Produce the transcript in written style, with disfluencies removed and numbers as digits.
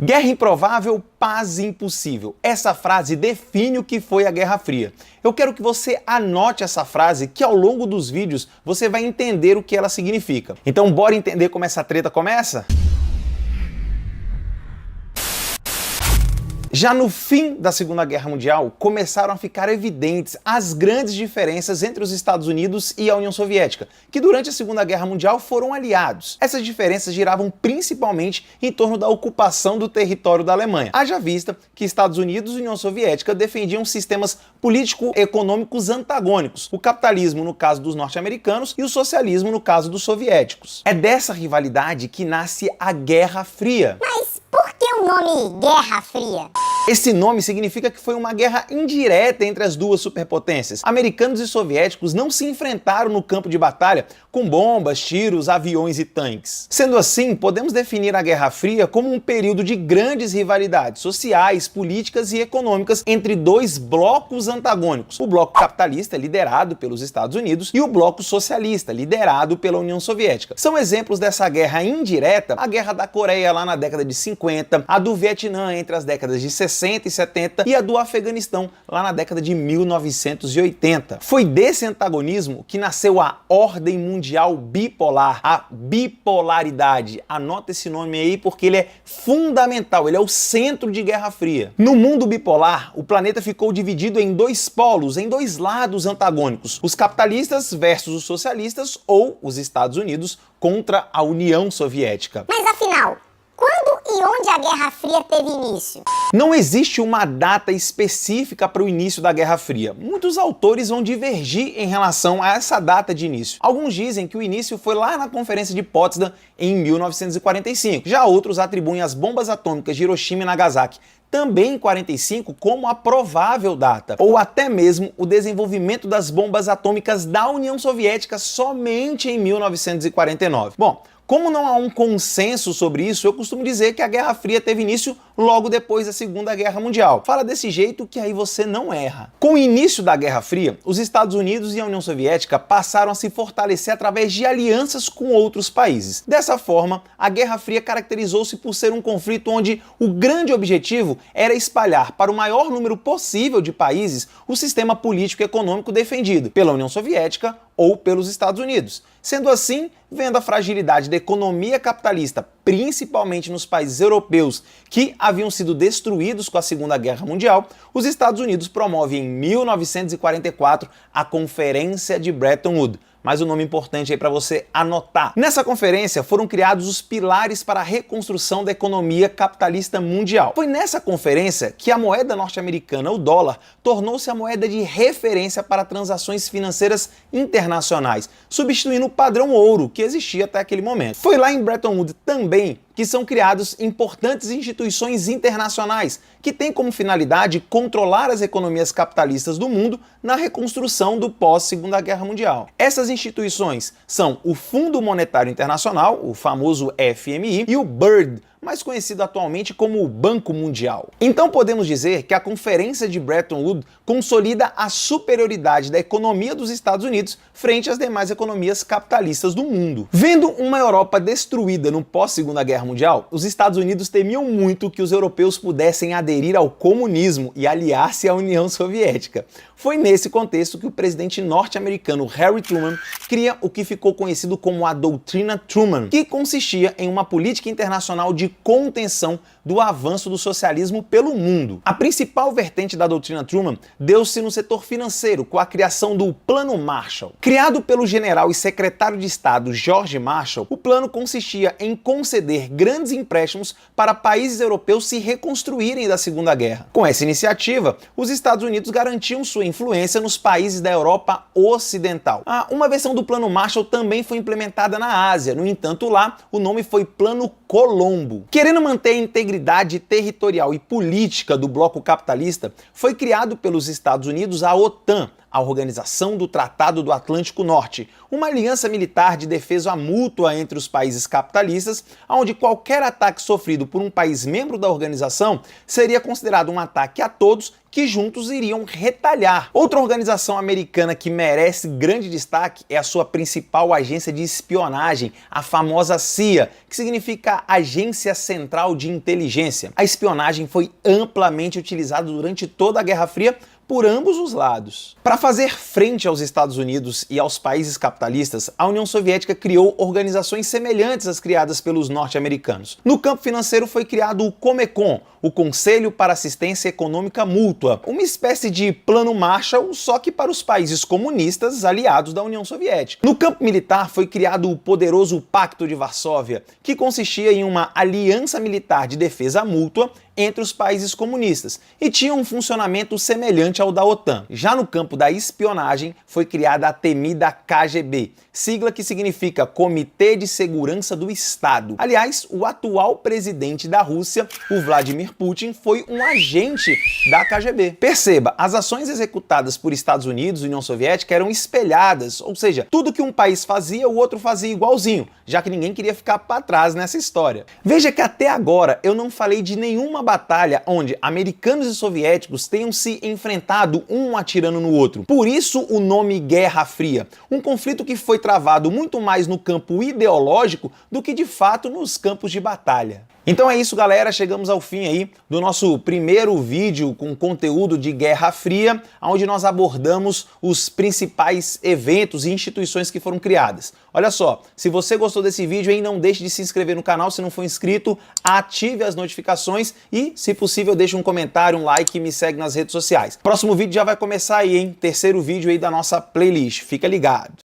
Guerra improvável, paz impossível. Essa frase define o que foi a Guerra Fria. Eu quero que você anote essa frase, que ao longo dos vídeos você vai entender o que ela significa. Então bora entender como essa treta começa? Já no fim da Segunda Guerra Mundial, começaram a ficar evidentes as grandes diferenças entre os Estados Unidos e a União Soviética, que durante a Segunda Guerra Mundial foram aliados. Essas diferenças giravam principalmente em torno da ocupação do território da Alemanha. Haja vista que Estados Unidos e União Soviética defendiam sistemas político-econômicos antagônicos, o capitalismo no caso dos norte-americanos e o socialismo no caso dos soviéticos. É dessa rivalidade que nasce a Guerra Fria. Mas por que o nome Guerra Fria? Esse nome significa que foi uma guerra indireta entre as duas superpotências. Americanos e soviéticos não se enfrentaram no campo de batalha com bombas, tiros, aviões e tanques. Sendo assim, podemos definir a Guerra Fria como um período de grandes rivalidades sociais, políticas e econômicas entre dois blocos antagônicos. O bloco capitalista, liderado pelos Estados Unidos, e o bloco socialista, liderado pela União Soviética. São exemplos dessa guerra indireta a Guerra da Coreia lá na década de 50, a do Vietnã entre as décadas de 60 e 70 e a do Afeganistão lá na década de 1980. Foi desse antagonismo que nasceu a Ordem Mundial Bipolar, a bipolaridade. Anota esse nome aí porque ele é fundamental, ele é o centro de Guerra Fria. No mundo bipolar, o planeta ficou dividido em dois polos, em dois lados antagônicos, os capitalistas versus os socialistas ou os Estados Unidos contra a União Soviética. Mas afinal, quando e onde a Guerra Fria teve início? Não existe uma data específica para o início da Guerra Fria. Muitos autores vão divergir em relação a essa data de início. Alguns dizem que o início foi lá na Conferência de Potsdam em 1945. Já outros atribuem as bombas atômicas de Hiroshima e Nagasaki também em 45 como a provável data, ou até mesmo o desenvolvimento das bombas atômicas da União Soviética somente em 1949. Bom, como não há um consenso sobre isso, eu costumo dizer que a Guerra Fria teve início logo depois da Segunda Guerra Mundial. Fala desse jeito que aí você não erra. Com o início da Guerra Fria, os Estados Unidos e a União Soviética passaram a se fortalecer através de alianças com outros países. Dessa forma, a Guerra Fria caracterizou-se por ser um conflito onde o grande objetivo era espalhar para o maior número possível de países o sistema político e econômico defendido pela União Soviética ou pelos Estados Unidos. Sendo assim, vendo a fragilidade da economia capitalista, principalmente nos países europeus que haviam sido destruídos com a Segunda Guerra Mundial, os Estados Unidos promovem em 1944 a Conferência de Bretton Woods. Mais um nome importante aí para você anotar. Nessa conferência foram criados os pilares para a reconstrução da economia capitalista mundial. Foi nessa conferência que a moeda norte-americana, o dólar, tornou-se a moeda de referência para transações financeiras internacionais, substituindo o padrão ouro que existia até aquele momento. Foi lá em Bretton Woods também que são criados importantes instituições internacionais que têm como finalidade controlar as economias capitalistas do mundo na reconstrução do pós-Segunda Guerra Mundial. Essas instituições são o Fundo Monetário Internacional, o famoso FMI, e o BIRD, mais conhecido atualmente como o Banco Mundial. Então podemos dizer que a Conferência de Bretton Woods consolida a superioridade da economia dos Estados Unidos frente às demais economias capitalistas do mundo. Vendo uma Europa destruída no pós-Segunda Guerra Mundial, os Estados Unidos temiam muito que os europeus pudessem aderir ao comunismo e aliar-se à União Soviética. Foi nesse contexto que o presidente norte-americano Harry Truman cria o que ficou conhecido como a Doutrina Truman, que consistia em uma política internacional de contenção do avanço do socialismo pelo mundo. A principal vertente da Doutrina Truman deu-se no setor financeiro, com a criação do Plano Marshall. Criado pelo general e secretário de Estado George Marshall, o plano consistia em conceder grandes empréstimos para países europeus se reconstruírem da Segunda Guerra. Com essa iniciativa, os Estados Unidos garantiam sua influência nos países da Europa Ocidental. Uma versão do Plano Marshall também foi implementada na Ásia, no entanto lá o nome foi Plano Colombo. Querendo manter a integridade territorial e política do bloco capitalista, foi criado pelos Estados Unidos a OTAN, a Organização do Tratado do Atlântico Norte, uma aliança militar de defesa mútua entre os países capitalistas, onde qualquer ataque sofrido por um país membro da organização seria considerado um ataque a todos que juntos iriam retalhar. Outra organização americana que merece grande destaque é a sua principal agência de espionagem, a famosa CIA, que significa Agência Central de Inteligência. A espionagem foi amplamente utilizada durante toda a Guerra Fria por ambos os lados. Para fazer frente aos Estados Unidos e aos países capitalistas, a União Soviética criou organizações semelhantes às criadas pelos norte-americanos. No campo financeiro foi criado o Comecon, o Conselho para Assistência Econômica Mútua, uma espécie de plano Marshall, só que para os países comunistas aliados da União Soviética. No campo militar foi criado o poderoso Pacto de Varsóvia, que consistia em uma aliança militar de defesa mútua entre os países comunistas e tinha um funcionamento semelhante ao da OTAN. Já no campo da espionagem foi criada a temida KGB, sigla que significa Comitê de Segurança do Estado. Aliás, o atual presidente da Rússia, o Vladimir Putin, foi um agente da KGB. Perceba, as ações executadas por Estados Unidos e União Soviética eram espelhadas, ou seja, tudo que um país fazia, o outro fazia igualzinho, já que ninguém queria ficar para trás nessa história. Veja que até agora eu não falei de nenhuma batalha onde americanos e soviéticos tenham se enfrentado um atirando no outro. Por isso o nome Guerra Fria, um conflito que foi travado muito mais no campo ideológico do que de fato nos campos de batalha. Então é isso, galera, chegamos ao fim aí do nosso primeiro vídeo com conteúdo de Guerra Fria, onde nós abordamos os principais eventos e instituições que foram criadas. Olha só, se você gostou desse vídeo aí, não deixe de se inscrever no canal, se não for inscrito, ative as notificações e, se possível, deixe um comentário, um like e me segue nas redes sociais. Próximo vídeo já vai começar aí, hein? Terceiro vídeo aí da nossa playlist, fica ligado.